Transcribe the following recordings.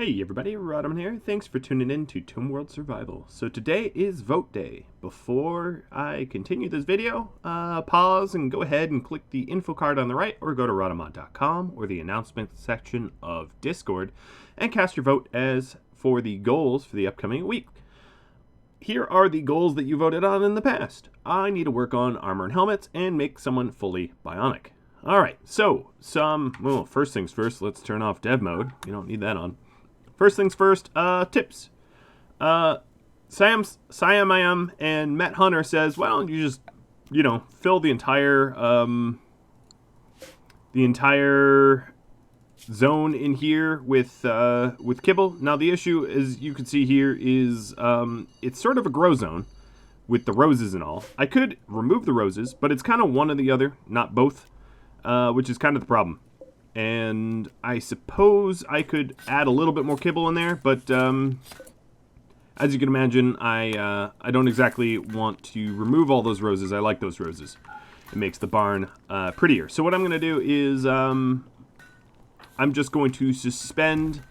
Hey everybody, Rhadamant here. Thanks for tuning in to RimWorld Survival. So today is vote day. Before I continue this video, pause and go ahead and click the info card on the right or go to Rhadamant.com or the announcement section of Discord and cast your vote as for the goals for the upcoming week. Here are the goals that you voted on in the past. I need to work on armor and helmets and make someone fully bionic. Alright, so first things first, let's turn off dev mode. You don't need that on. First things first, tips. Siam and Matt Hunter says, why don't you just, fill the entire zone in here with kibble. Now the issue, as you can see here, is it's sort of a grow zone with the roses and all. I could remove the roses, but it's kind of one or the other, not both, which is kind of the problem. And I suppose I could add a little bit more kibble in there, but as you can imagine, I don't exactly want to remove all those roses. I like those roses. It makes the barn prettier. So what I'm going to do is I'm just going to suspend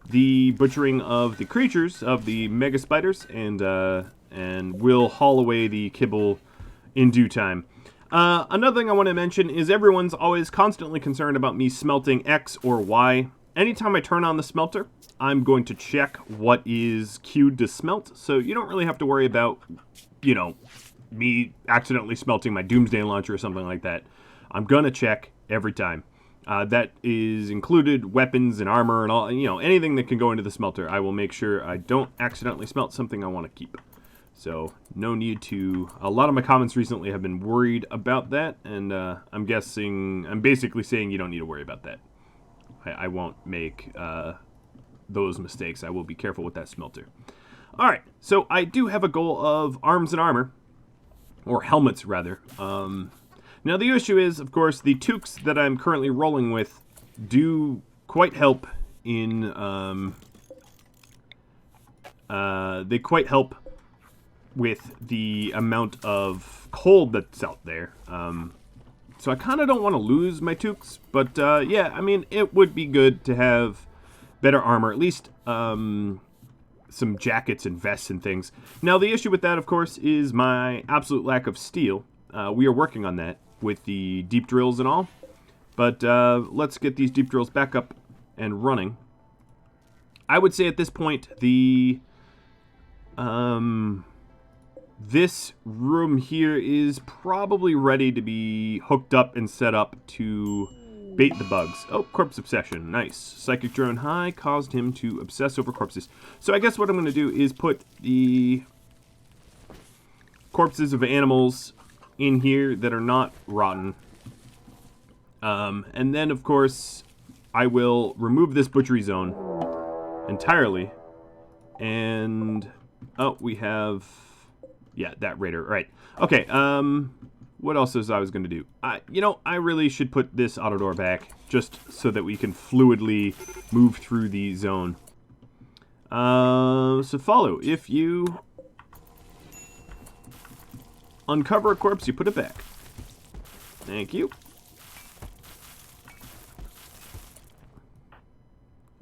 the butchering of the creatures, of the mega spiders, and we'll haul away the kibble in due time. Another thing I want to mention is everyone's always constantly concerned about me smelting X or Y. Anytime I turn on the smelter, I'm going to check what is queued to smelt, so you don't really have to worry about, me accidentally smelting my Doomsday launcher or something like that. I'm going to check every time. That is included weapons and armor and all, anything that can go into the smelter. I will make sure I don't accidentally smelt something I want to keep. So, no need to... A lot of my comments recently have been worried about that, and I'm basically saying you don't need to worry about that. I won't make those mistakes. I will be careful with that smelter. Alright, so I do have a goal of arms and armor, or helmets, rather. Now, the issue is, of course, the toques that I'm currently rolling with do quite help in... they quite help with the amount of cold that's out there. So I kind of don't want to lose my toques, but yeah, I mean, it would be good to have better armor, at least some jackets and vests and things. Now, the issue with that, of course, is my absolute lack of steel. We are working on that with the deep drills and all, but let's get these deep drills back up and running. I would say at this point, this room here is probably ready to be hooked up and set up to bait the bugs. Oh, corpse obsession. Nice. Psychic drone high caused him to obsess over corpses. So I guess what I'm going to do is put the corpses of animals in here that are not rotten. And then, of course, I will remove this butchery zone entirely. And, oh, we have... Yeah, that raider. Right. Okay, what else was I going to do? I really should put this auto door back just so that we can fluidly move through the zone. So follow. If you uncover a corpse, you put it back. Thank you.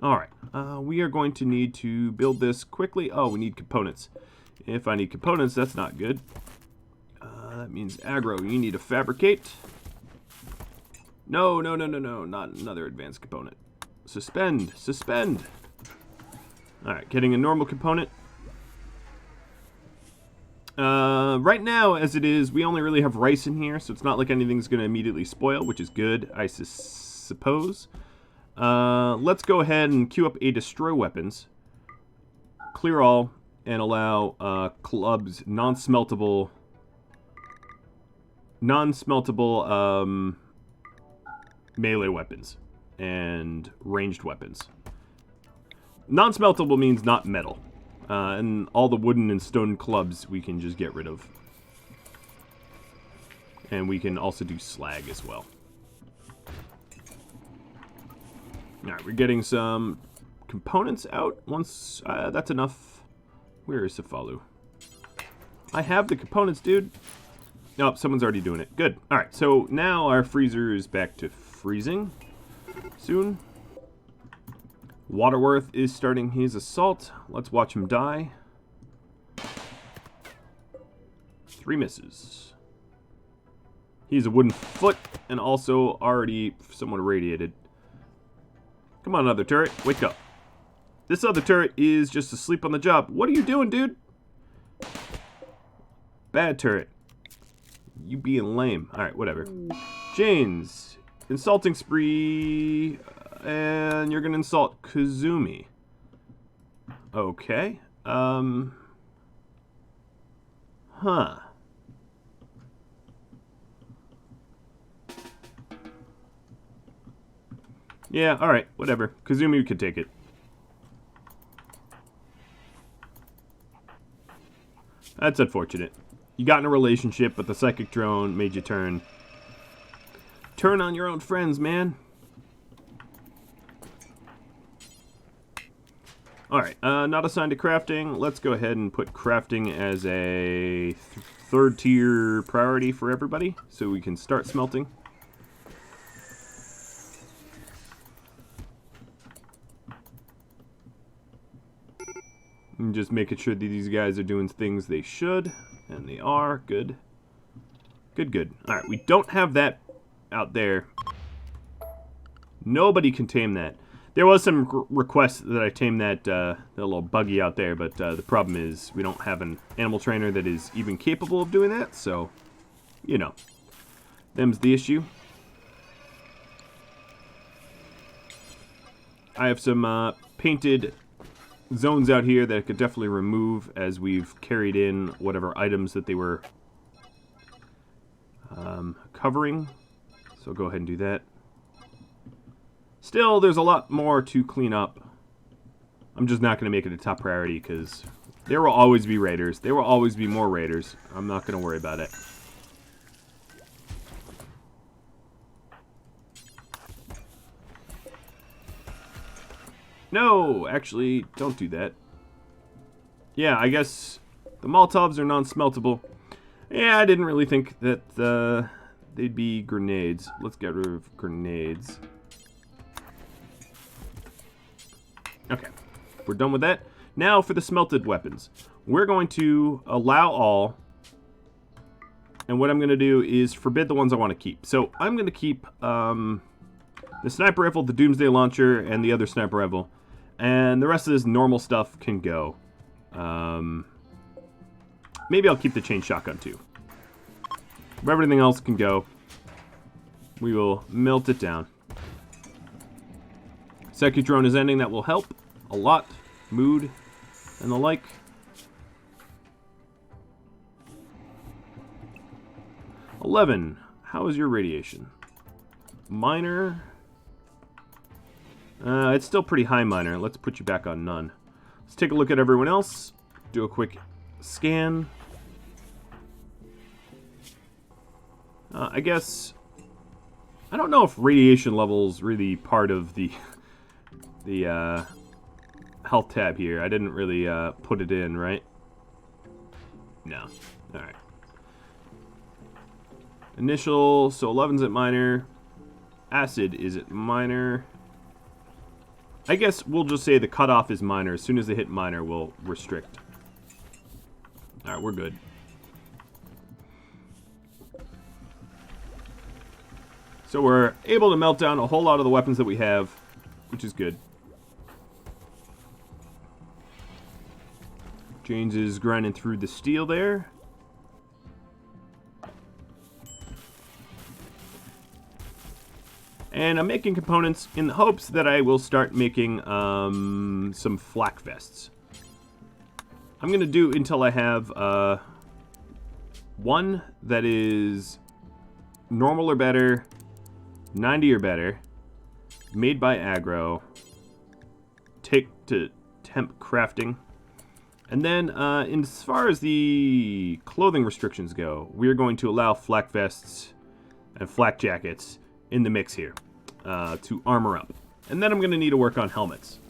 Alright, we are going to need to build this quickly. Oh, we need components. If I need components, that's not good. That means aggro. You need to fabricate. No. Not another advanced component. Suspend. Alright, getting a normal component. Right now, as it is, we only really have rice in here, so it's not like anything's going to immediately spoil, which is good, I suppose. Let's go ahead and queue up a destroy weapons. Clear all. And allow clubs, non-smeltable melee weapons and ranged weapons. Non-smeltable means not metal. And all the wooden and stone clubs we can just get rid of. And we can also do slag as well. Alright, we're getting some components out. Once that's enough. Where is Safalu? I have the components, dude. Nope, someone's already doing it. Good. Alright, so now our freezer is back to freezing soon. Waterworth is starting his assault. Let's watch him die. 3 misses. He's a wooden foot and also already somewhat irradiated. Come on, other turret. Wake up. This other turret is just asleep on the job. What are you doing, dude? Bad turret. You being lame. Alright, whatever. Janes. Insulting spree. And you're gonna insult Kazumi. Okay. Huh. Yeah, alright, whatever. Kazumi could take it. That's unfortunate. You got in a relationship, but the psychic drone made you turn. Turn on your own friends, man. Alright, not assigned to crafting. Let's go ahead and put crafting as a third tier priority for everybody, so we can start smelting. And just making sure that these guys are doing things they should. And they are. Good. Good, good. Alright, we don't have that out there. Nobody can tame that. There was some requests that I tame that little buggy out there, but the problem is we don't have an animal trainer that is even capable of doing that, so, you know. Them's the issue. I have some painted zones out here that I could definitely remove as we've carried in whatever items that they were covering. So go ahead and do that. Still, there's a lot more to clean up. I'm just not going to make it a top priority because there will always be raiders. There will always be more raiders. I'm not going to worry about it. No, actually, don't do that. Yeah, I guess the Molotovs are non-smeltable. Yeah, I didn't really think that they'd be grenades. Let's get rid of grenades. Okay, we're done with that. Now for the smelted weapons. We're going to allow all, and what I'm going to do is forbid the ones I want to keep. So I'm going to keep the sniper rifle, the Doomsday Launcher, and the other sniper rifle. And the rest of this normal stuff can go. Maybe I'll keep the chain shotgun too. But everything else can go. We will melt it down. Psychic drone is ending. That will help a lot. Mood and the like. $11. How is your radiation? Minor. It's still pretty high minor. Let's put you back on none. Let's take a look at everyone else. Do a quick scan. I guess I don't know if radiation level's really part of the health tab here. I didn't really put it in, right? No. Alright. Initial, so 11's at minor. Acid is at minor. I guess we'll just say the cutoff is minor. As soon as they hit minor, we'll restrict. Alright, we're good. So we're able to melt down a whole lot of the weapons that we have, which is good. James is grinding through the steel there. And I'm making components in the hopes that I will start making some flak vests. I'm going to do until I have one that is normal or better, 90 or better, made by aggro, take to temp crafting. And then as far as the clothing restrictions go, we are going to allow flak vests and flak jackets in the mix here to armor up. And then I'm going to need to work on helmets.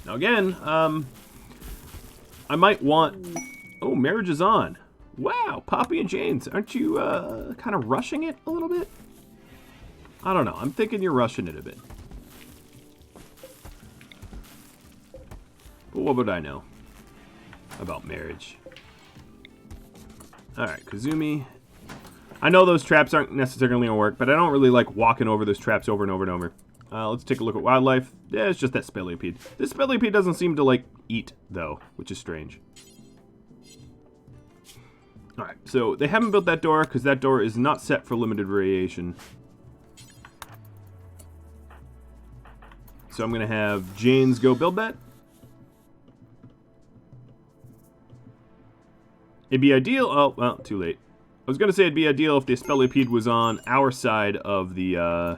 Now again, I might want... Oh, marriage is on. Wow, Poppy and James, aren't you kind of rushing it a little bit? I don't know. I'm thinking you're rushing it a bit. But what would I know about marriage? Alright, Kazumi. I know those traps aren't necessarily going to work, but I don't really like walking over those traps over and over and over. Let's take a look at wildlife. Yeah, it's just that speleopede. This speleopede doesn't seem to, like, eat, though, which is strange. Alright, so they haven't built that door, because that door is not set for limited radiation. So I'm going to have Janes go build that. It'd be ideal... Oh, well, too late. I was going to say it'd be ideal if the speleopede was on our side of the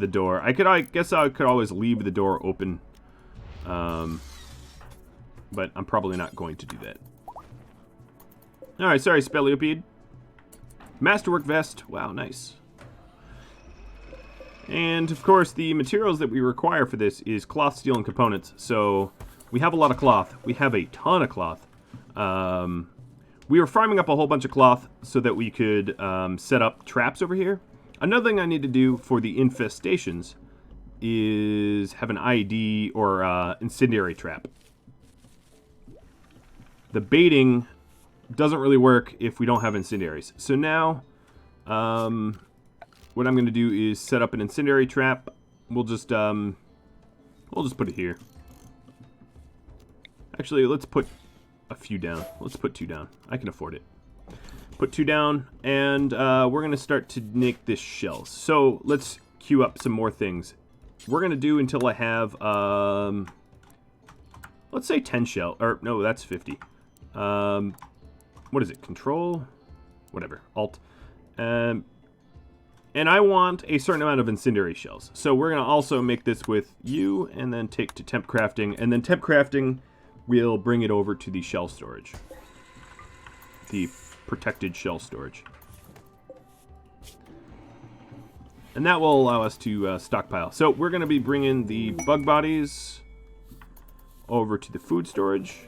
door. I guess I could always leave the door open. But I'm probably not going to do that. Alright, sorry, speleopede. Masterwork vest. Wow, nice. And, of course, the materials that we require for this is cloth, steel, and components. So, we have a lot of cloth. We have a ton of cloth. We were farming up a whole bunch of cloth so that we could set up traps over here. Another thing I need to do for the infestations is have an IED or incendiary trap. The baiting doesn't really work if we don't have incendiaries. So now, what I'm going to do is set up an incendiary trap. We'll just put it here. Actually, let's put a few down. Let's put 2 down. I can afford it. Put 2 down, and we're going to start to make this shells. So let's queue up some more things. We're going to do until I have, let's say 10 shell. Or, no, that's 50. What is it? Control? Whatever. Alt. And I want a certain amount of incendiary shells. So we're going to also make this with you, and then take to temp crafting. And then temp crafting will bring it over to the shell storage. The protected shell storage. And that will allow us to stockpile. So we're going to be bringing the bug bodies over to the food storage.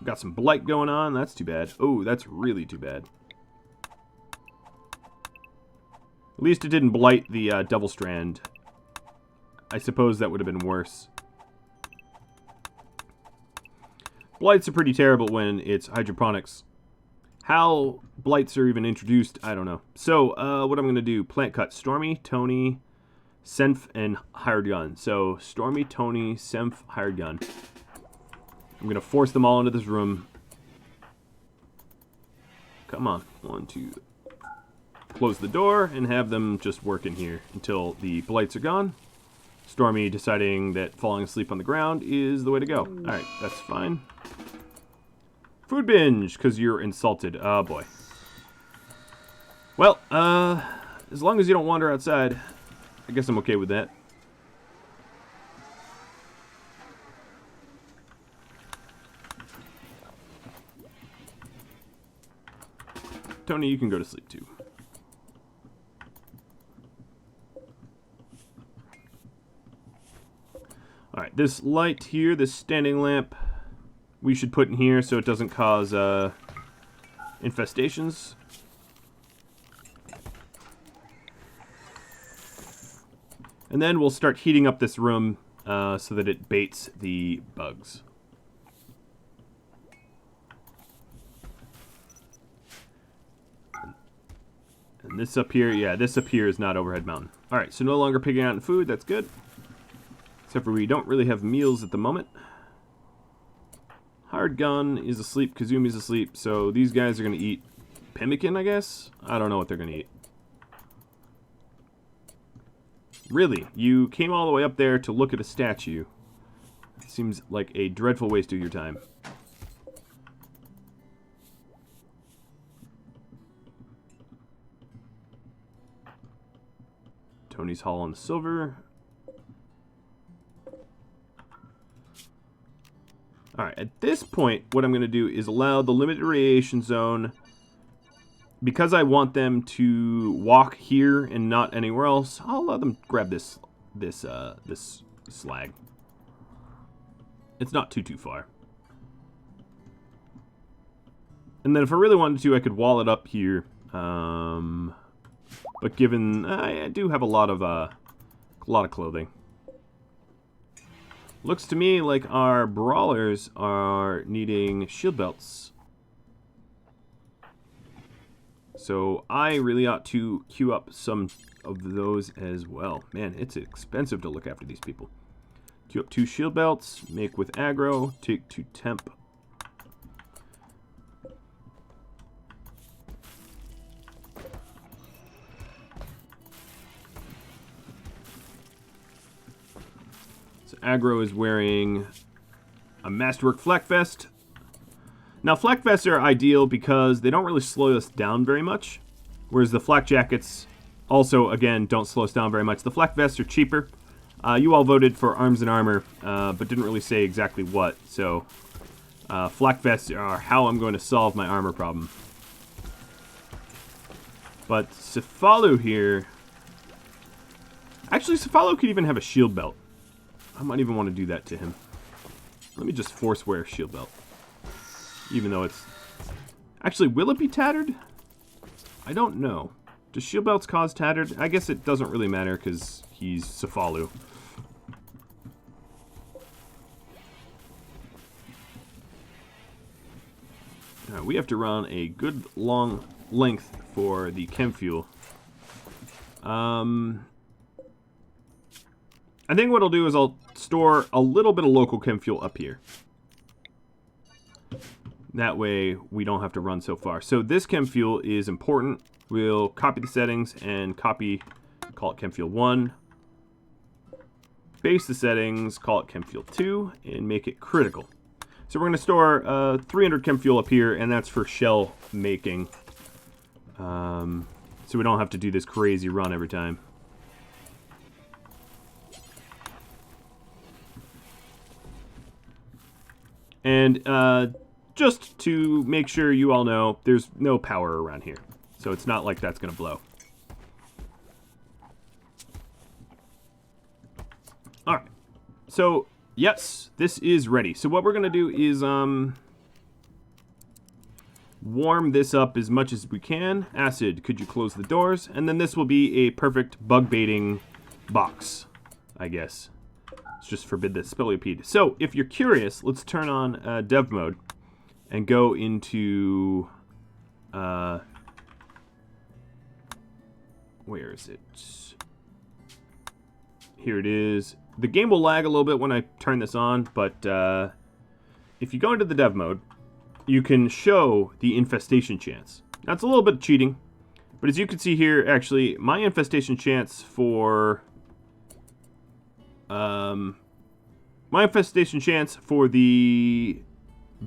Got some blight going on. That's too bad. Oh, that's really too bad. At least it didn't blight the double strand. I suppose that would have been worse. Blights are pretty terrible when it's hydroponics. How blights are even introduced, I don't know. So, what I'm going to do, plant cut. Stormy, Tony, Senf, and Hired Gun. So, Stormy, Tony, Senf, Hired Gun. I'm going to force them all into this room. Come on. 1, 2. Close the door and have them just work in here until the blights are gone. Stormy deciding that falling asleep on the ground is the way to go. Alright, that's fine. Food binge, because you're insulted. Oh, boy. Well, as long as you don't wander outside, I guess I'm okay with that. Tony, you can go to sleep, too. Alright, this light here, this standing lamp, we should put in here so it doesn't cause infestations. And then we'll start heating up this room so that it baits the bugs. And this up here, yeah, this up here is not Overhead Mountain. Alright, so no longer picking out food, that's good. Except for we don't really have meals at the moment. Hired Gun is asleep, Kazumi's asleep, so these guys are going to eat pemmican, I guess? I don't know what they're going to eat. Really? You came all the way up there to look at a statue. It seems like a dreadful waste of your time. Tony's hauling the silver. Alright, at this point, what I'm going to do is allow the limited radiation zone, because I want them to walk here and not anywhere else. I'll allow them grab this slag. It's not too far. And then if I really wanted to, I could wall it up here. But given I do have a lot of clothing. Looks to me like our brawlers are needing shield belts. So I really ought to queue up some of those as well. Man, it's expensive to look after these people. Queue up 2 shield belts, make with aggro, take 2 temp. So aggro is wearing a Masterwork Flak Vest. Now, flak vests are ideal because they don't really slow us down very much, whereas the flak jackets also, again, don't slow us down very much. The flak vests are cheaper. You all voted for arms and armor, but didn't really say exactly what, so flak vests are how I'm going to solve my armor problem. But Cephalo here... Actually, Cephalo could even have a shield belt. I might even want to do that to him. Let me just force wear a shield belt. Even though it's... Actually, will it be tattered? I don't know. Does shield belts cause tattered? I guess it doesn't really matter because he's Cephalo. Alright, we have to run a good long length for the chem fuel. I think what I'll do is I'll store a little bit of local chem fuel up here. That way, we don't have to run so far. So this chem fuel is important. We'll copy the settings and copy, call it chem fuel 1. Base the settings, call it chem fuel 2, and make it critical. So we're going to store 300 chem fuel up here, and that's for shell making. So we don't have to do this crazy run every time. And just to make sure you all know, there's no power around here. So it's not like that's going to blow. Alright. So, yes, this is ready. So what we're going to do is warm this up as much as we can. Acid, could you close the doors? And then this will be a perfect bug baiting box, I guess. Let's just forbid this speleopede. So, if you're curious, let's turn on dev mode. And go into, where is it? Here it is. The game will lag a little bit when I turn this on, but if you go into the dev mode, you can show the infestation chance. Now, it's a little bit cheating, but as you can see here, actually, my infestation chance for, the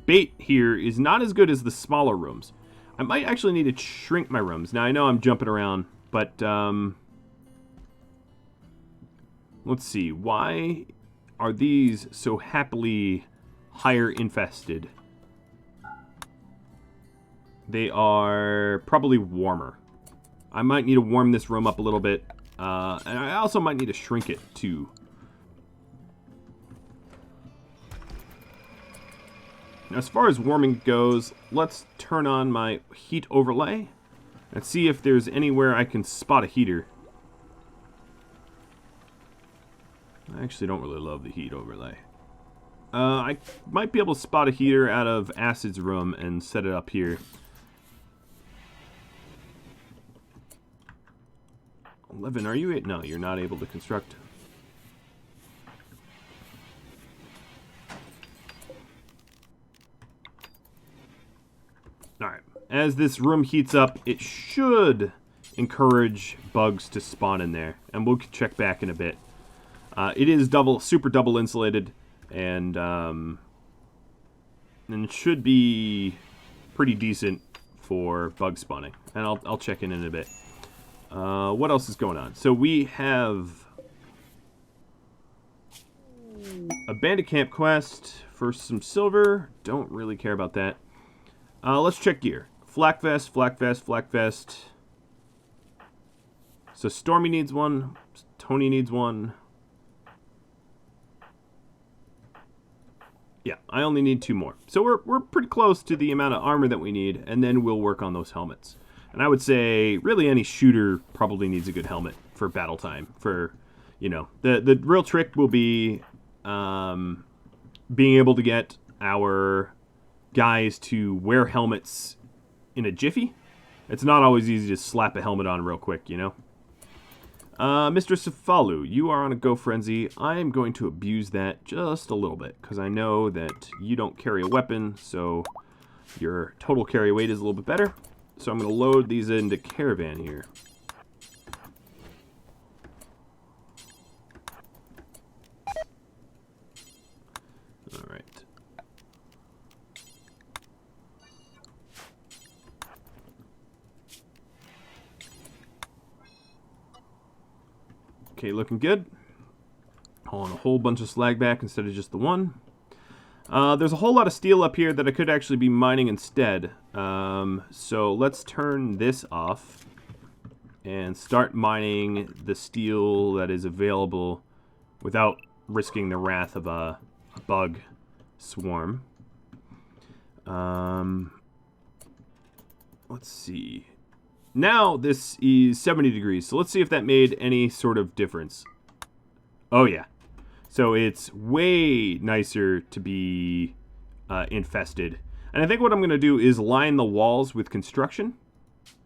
bait here is not as good as the smaller rooms. I might actually need to shrink my rooms. Now, I know I'm jumping around, but let's see. Why are these so happily higher infested? They are probably warmer. I might need to warm this room up a little bit. And I also might need to shrink it too. Now, as far as warming goes, let's turn on my heat overlay and see if there's anywhere I can spot a heater. I actually don't really love the heat overlay. I might be able to spot a heater out of Acid's room and set it up here. 11, are you? No, you're not able to construct. Alright, as this room heats up, it should encourage bugs to spawn in there. And we'll check back in a bit. It is super double insulated, and it should be pretty decent for bug spawning. And I'll check in a bit. What else is going on? So we have a bandit camp quest for some silver. Don't really care about that. Let's check gear. Flak vest, flak vest, flak vest. So Stormy needs one. Tony needs one. Yeah, I only need 2 more. So we're pretty close to the amount of armor that we need, and then we'll work on those helmets. And I would say really any shooter probably needs a good helmet for battle time. For, you know, the real trick will be being able to get our guys to wear helmets in a jiffy. It's not always easy to slap a helmet on real quick, you know. Mr. Cefalu, you are on a go frenzy. I am going to abuse that just a little bit, because I know that you don't carry a weapon, so your total carry weight is a little bit better. So I'm going to load these into caravan here. Alright. Okay, looking good. Hauling a whole bunch of slag back instead of just the one. There's a whole lot of steel up here that I could actually be mining instead. So let's turn this off and start mining the steel that is available without risking the wrath of a bug swarm. Let's see. Now this is 70 degrees, so let's see if that made any sort of difference. Oh yeah. So it's way nicer to be infested. And I think what I'm going to do is line the walls with construction.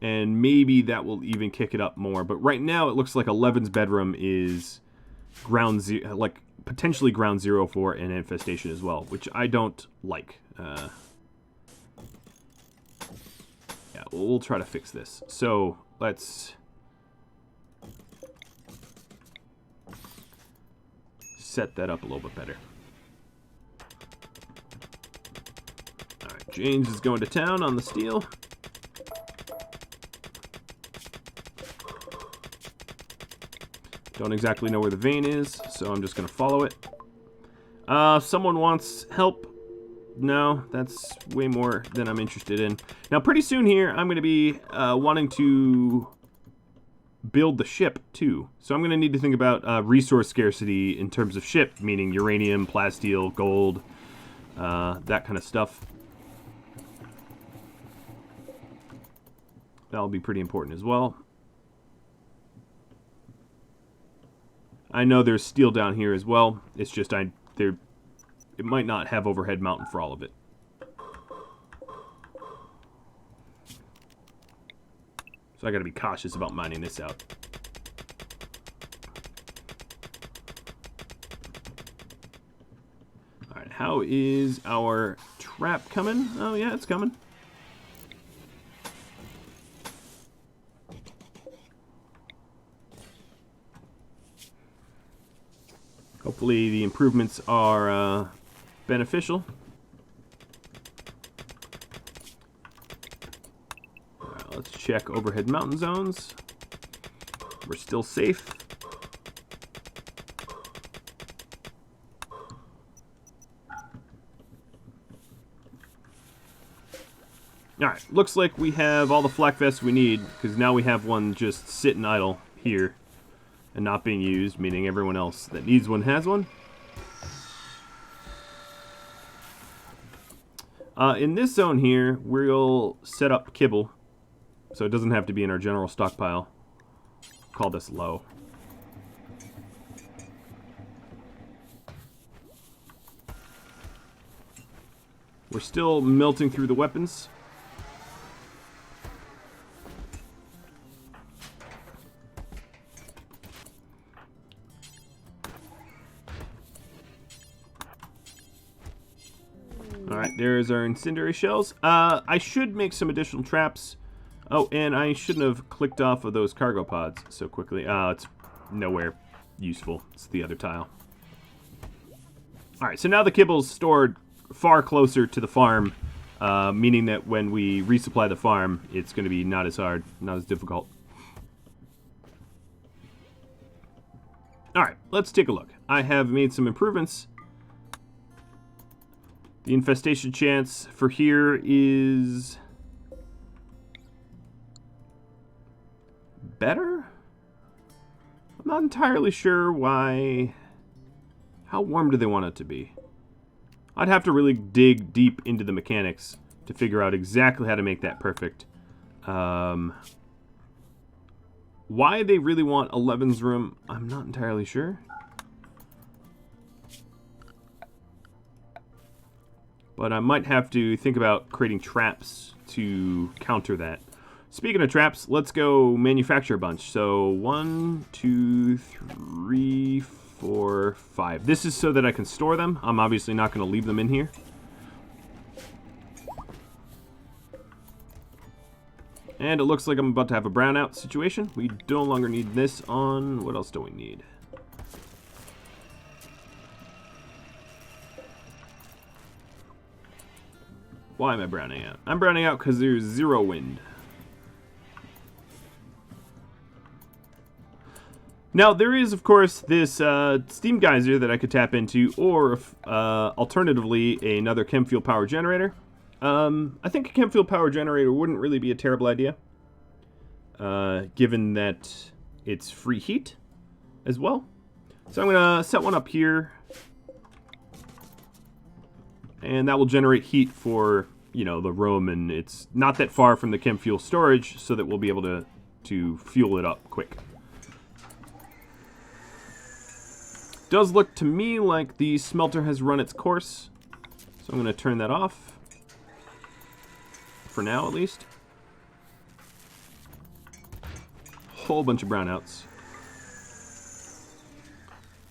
And maybe that will even kick it up more. But right now it looks like 11's bedroom is ground zero, like potentially ground zero for an infestation as well, which I don't like. Yeah, we'll try to fix this. So let's set that up a little bit better. Alright, James is going to town on the steel. Don't exactly know where the vein is, so I'm just going to follow it. Someone wants help. No, that's way more than I'm interested in. Now, pretty soon here, I'm going to be wanting to build the ship, too. So I'm going to need to think about resource scarcity in terms of ship, meaning uranium, plasteel, gold, that kind of stuff. That'll be pretty important as well. I know there's steel down here as well. It's just it might not have overhead mountain for all of it. So I gotta be cautious about mining this out. Alright, how is our trap coming? Oh yeah, it's coming. Hopefully the improvements are beneficial. Right, let's check overhead mountain zones. We're still safe. Alright, looks like we have all the flak vests we need, because now we have one just sitting idle here and not being used, meaning everyone else that needs one has one. In this zone here, we'll set up kibble, so it doesn't have to be in our general stockpile. Call this low. We're still melting through the weapons. Alright, there's our incendiary shells. I should make some additional traps. Oh, and I shouldn't have clicked off of those cargo pods so quickly. It's nowhere useful. It's the other tile. Alright, so now the kibble's stored far closer to the farm, meaning that when we resupply the farm, it's going to be not as hard, not as difficult. Alright, let's take a look. I have made some improvements. The infestation chance for here is better? I'm not entirely sure why. How warm do they want it to be? I'd have to really dig deep into the mechanics to figure out exactly how to make that perfect. Why they really want 11's room, I'm not entirely sure. But I might have to think about creating traps to counter that. Speaking of traps, let's go manufacture a bunch. So 1, 2, 3, 4, 5. This is so that I can store them. I'm obviously not going to leave them in here. And it looks like I'm about to have a brownout situation. We no longer need this on. What else do we need? Why am I browning out? I'm browning out because there's 0 wind. Now, there is, of course, this steam geyser that I could tap into, or alternatively, another chem fuel power generator. I think a chem fuel power generator wouldn't really be a terrible idea, given that it's free heat as well. So I'm going to set one up here, and that will generate heat for, you know, the room, and it's not that far from the chem fuel storage, so that we'll be able to fuel it up quick. Does look to me like the smelter has run its course, so I'm going to turn that off, for now at least. Whole bunch of brownouts.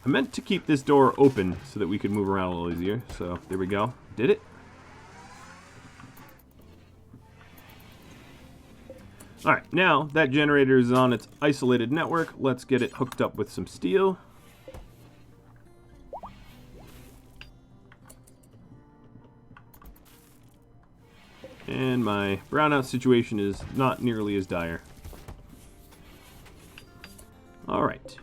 I meant to keep this door open so that we could move around a little easier, so there we go. Did it? Alright, now that generator is on its isolated network, let's get it hooked up with some steel. And my brownout situation is not nearly as dire. Alright.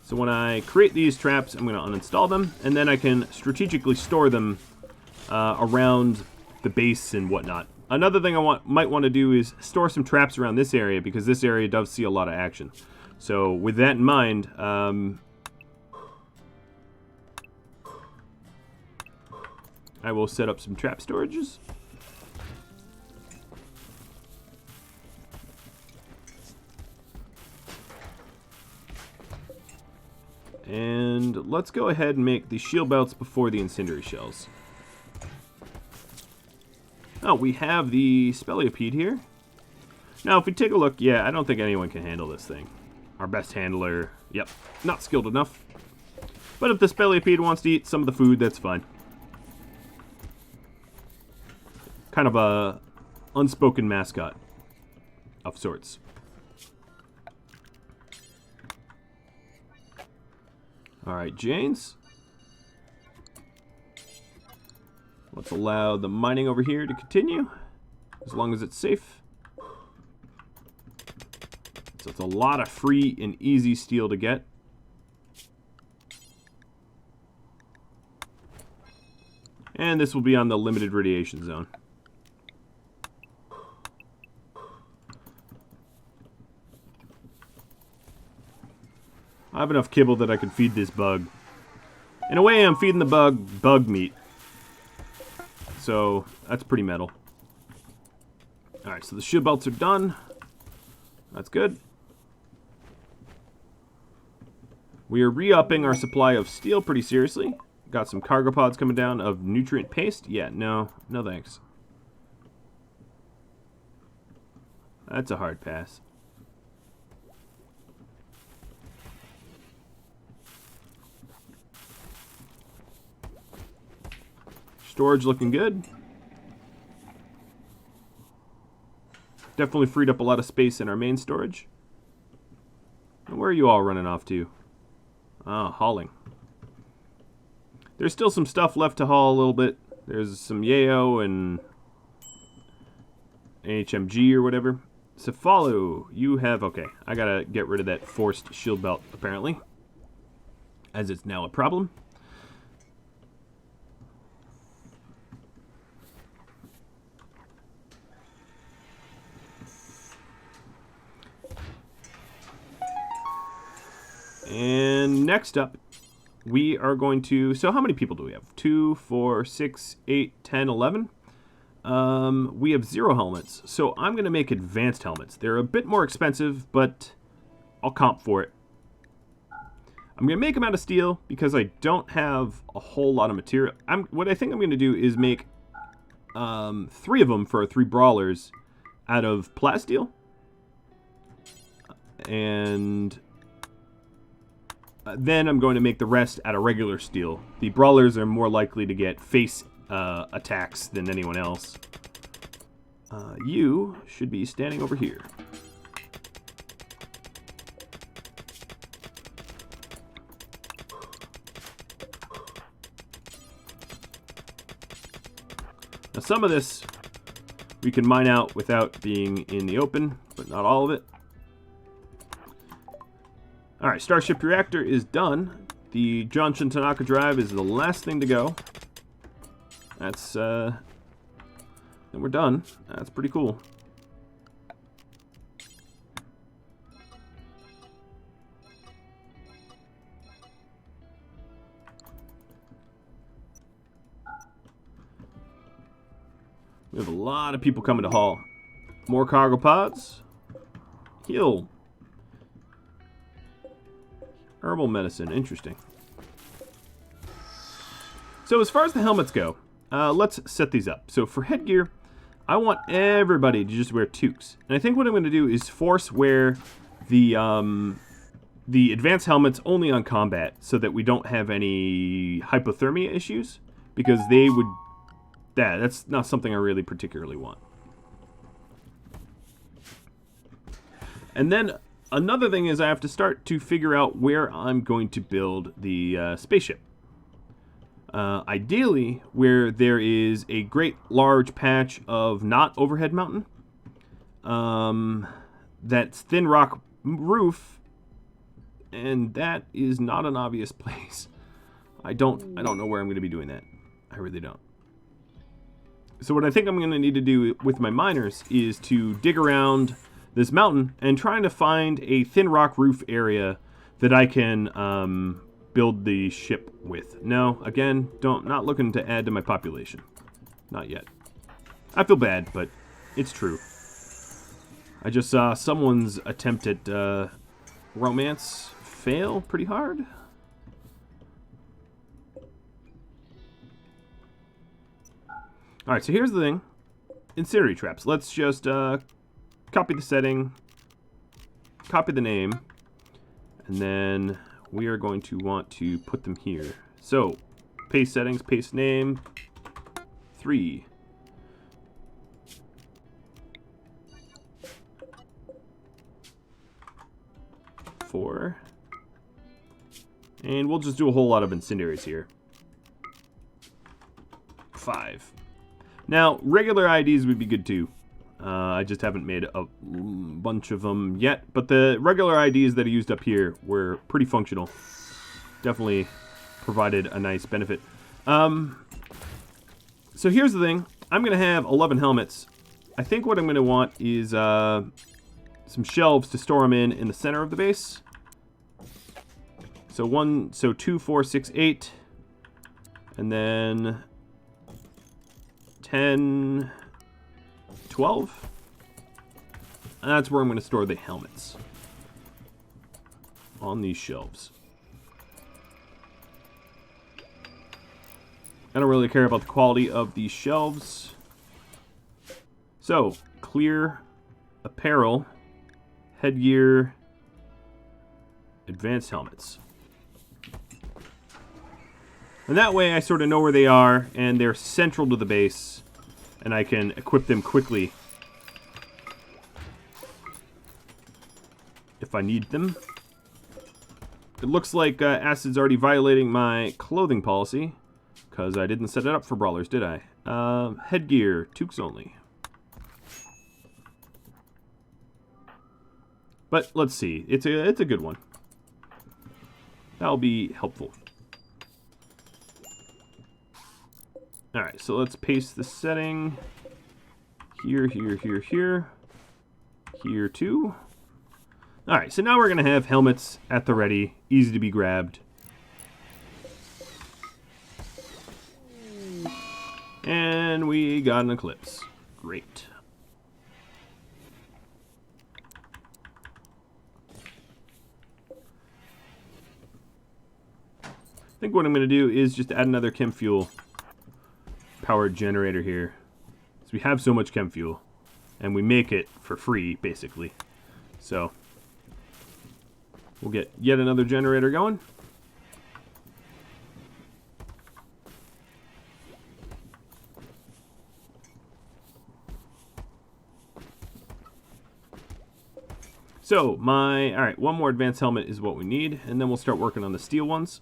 So when I create these traps, I'm going to uninstall them, and then I can strategically store them around the base and whatnot. Another thing I might want to do is store some traps around this area, because this area does see a lot of action. So with that in mind, I will set up some trap storages. And let's go ahead and make the shield belts before the incendiary shells. Oh, we have the Speleopede here. Now, if we take a look, yeah, I don't think anyone can handle this thing. Our best handler, yep, not skilled enough. But if the Speleopede wants to eat some of the food, that's fine. Kind of a unspoken mascot of sorts. Alright, Janes. Let's allow the mining over here to continue, as long as it's safe. So it's a lot of free and easy steel to get. And this will be on the limited radiation zone. I have enough kibble that I can feed this bug. In a way, I'm feeding the bug meat. So, that's pretty metal. Alright, so the shield belts are done. That's good. We are re-upping our supply of steel pretty seriously. Got some cargo pods coming down of nutrient paste. Yeah, no thanks. That's a hard pass. Storage looking good. Definitely freed up a lot of space in our main storage. And where are you all running off to? Ah, hauling. There's still some stuff left to haul a little bit. There's some Yayo and HMG or whatever. Cephalo, you have... Okay, I gotta get rid of that forced shield belt, apparently, as it's now a problem. And next up we are going to... So how many people do we have? 2, 4, 6, 8, 10, 11? We have 0 helmets, so I'm going to make advanced helmets. They're a bit more expensive, but I'll comp for it. I'm going to make them out of steel because I don't have a whole lot of material. What I think I'm going to do is make 3 of them for 3 brawlers out of plasteel. And then I'm going to make the rest out of regular steel. The brawlers are more likely to get face attacks than anyone else. You should be standing over here. Now some of this we can mine out without being in the open, but not all of it. Alright, Starship Reactor is done. The Johnson Tanaka drive is the last thing to go. That's, then we're done. That's pretty cool. We have a lot of people coming to haul. More cargo pods. Heal. Herbal medicine. Interesting. So as far as the helmets go, let's set these up. So for headgear, I want everybody to just wear toques. And I think what I'm going to do is force wear the advanced helmets only on combat so that we don't have any hypothermia issues. Because they would... that's not something I really particularly want. And then another thing is I have to start to figure out where I'm going to build the spaceship. Ideally, where there is a great large patch of not overhead mountain. That's thin rock roof, and that is not an obvious place. I don't know where I'm going to be doing that. I really don't. So what I think I'm going to need to do with my miners is to dig around this mountain and trying to find a thin rock roof area that I can build the ship with. No, again, not looking to add to my population. Not yet. I feel bad, but it's true. I just saw someone's attempt at romance fail pretty hard. Alright, so here's the thing. Incendiary traps. Let's just copy the setting, copy the name, and then we are going to want to put them here. So, paste settings, paste name, 3. Four. And we'll just do a whole lot of incendiaries here. 5. Now, regular IDs would be good too. I just haven't made a bunch of them yet, but the regular IDs that I used up here were pretty functional. Definitely provided a nice benefit. So here's the thing. I'm going to have 11 helmets. I think what I'm going to want is some shelves to store them in the center of the base. So 2, 4, 6, 8, and then 10, 12. And that's where I'm going to store the helmets. On these shelves. I don't really care about the quality of these shelves. So, clear, apparel, headgear, advanced helmets. And that way I sort of know where they are, and they're central to the base, and I can equip them quickly if I need them. It looks like Acid's already violating my clothing policy, because I didn't set it up for brawlers, did I? Headgear, toques only. But let's see, it's a good one. That'll be helpful. Alright, so let's paste the setting. Here, here, here, here. Here too. Alright, so now we're going to have helmets at the ready, easy to be grabbed. And we got an eclipse. Great. I think what I'm going to do is just add another chem fuel powered generator here. So we have so much chem fuel, and we make it for free, basically. So we'll get yet another generator going. So all right, one more advanced helmet is what we need, and then we'll start working on the steel ones.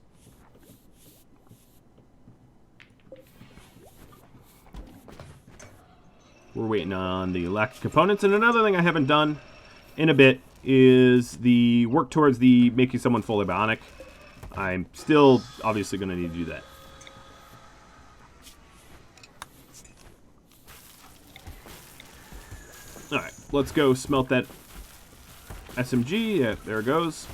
We're waiting on the lack of components. And another thing I haven't done in a bit is the work towards the making someone fully bionic. I'm still obviously going to need to do that. Alright, let's go smelt that SMG. Yeah, there it goes.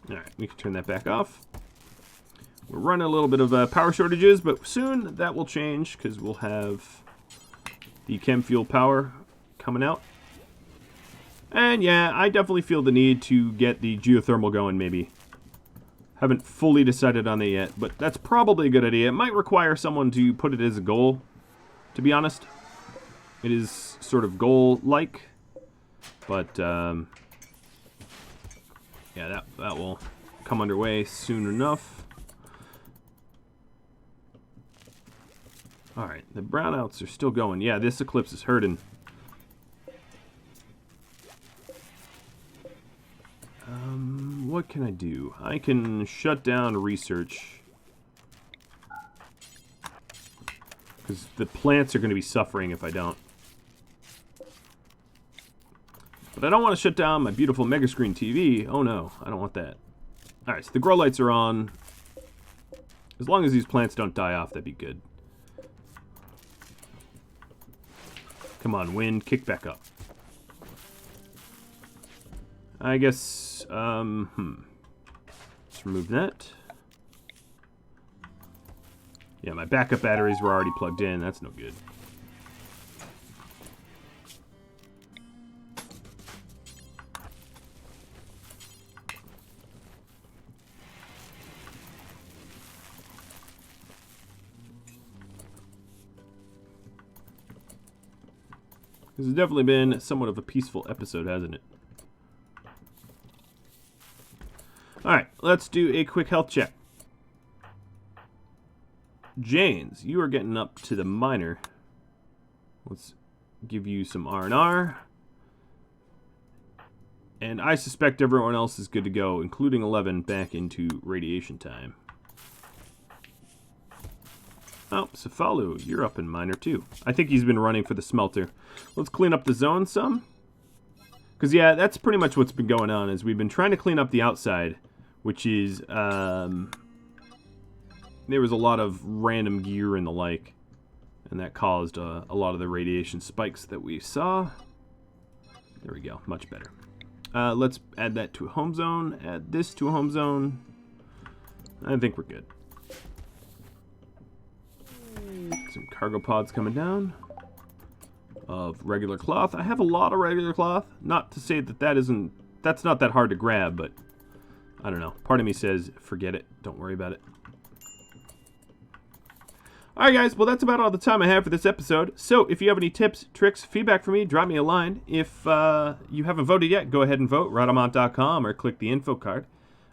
Alright, we can turn that back off. We're running a little bit of power shortages, but soon that will change because we'll have the chem fuel power coming out. And yeah, I definitely feel the need to get the geothermal going maybe. Haven't fully decided on it yet, but that's probably a good idea. It might require someone to put it as a goal, to be honest. It is sort of goal-like, but yeah, that will come underway soon enough. Alright, the brownouts are still going. Yeah, this eclipse is hurting. What can I do? I can shut down research. Because the plants are going to be suffering if I don't. But I don't want to shut down my beautiful mega screen TV. Oh no, I don't want that. Alright, so the grow lights are on. As long as these plants don't die off, that'd be good. Come on, wind, kick back up. I guess, let's remove that. Yeah, my backup batteries were already plugged in. That's no good. This has definitely been somewhat of a peaceful episode, hasn't it? Alright, let's do a quick health check. Janes, you are getting up to the minor. Let's give you some R&R. And I suspect everyone else is good to go, including 11 back into radiation time. Oh, Cefalu, you're up in minor too. I think he's been running for the smelter. Let's clean up the zone some. Because, yeah, that's pretty much what's been going on, is we've been trying to clean up the outside, which is, there was a lot of random gear and the like, and that caused a lot of the radiation spikes that we saw. There we go, much better. Let's add that to a home zone, add this to a home zone. I think we're good. Some cargo pods coming down of regular cloth. I have a lot of regular cloth. Not to say that that's not that hard to grab, but I don't know. Part of me says, forget it. Don't worry about it. Alright guys, well that's about all the time I have for this episode. So if you have any tips, tricks, feedback for me, drop me a line. If you haven't voted yet, go ahead and vote. Rhadamant.com or click the info card.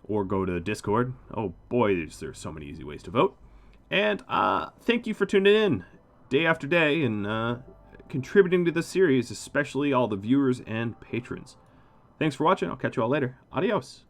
Or go to Discord. Oh boy, there's so many easy ways to vote. And thank you for tuning in day after day and contributing to this series, especially all the viewers and patrons. Thanks for watching. I'll catch you all later. Adios.